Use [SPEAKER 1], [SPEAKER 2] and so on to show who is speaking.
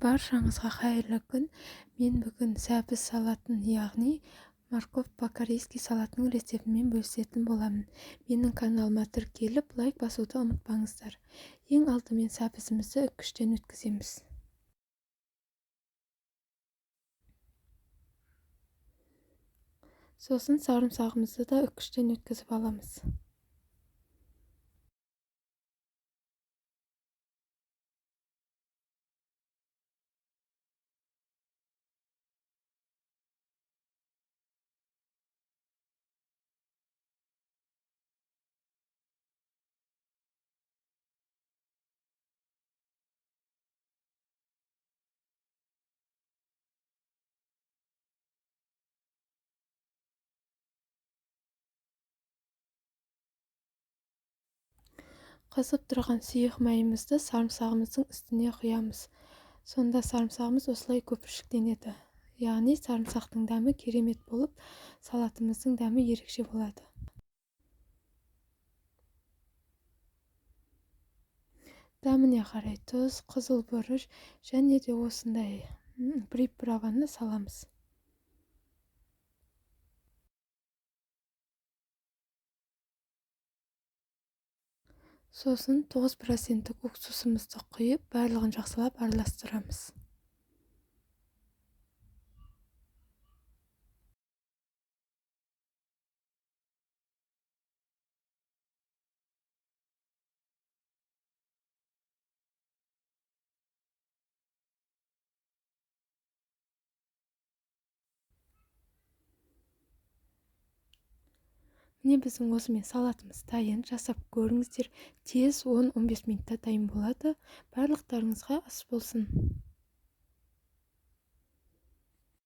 [SPEAKER 1] Баршаңызға қайырлы күн. Мен бүгін сәбіз салатын, яғни морковь по-корейски салатының рецептімен бөлісетін боламын. Менің каналыма тіркеліп, лайк басуды ұмытпаңыздар. Ең алдымен сәбізімізді үккіштен өткіземіз. Сосын сарымсағымызды да үккіштен өткізіп аламыз. Қызып тұрған сұйық майымызды сарымсағымыздың үстіне құямыз. Сонда сарымсағымыз осылай көпіршіктенеді. Яғни сарымсақтың дәмі керемет болып, салатымыздың дәмі ерекше болады. Дәміне қарай тұз, қызыл бұрыш және де осындай приправаны саламыз. Сосын 9% уксусымызды құйып, барлығын жақсылап араластырамыз. Міне біздің осымен салатымыз дайын. Жасап көріңіздер. Тез 10-15 минутта дайын болады. Барлықтарыңызға ас болсын.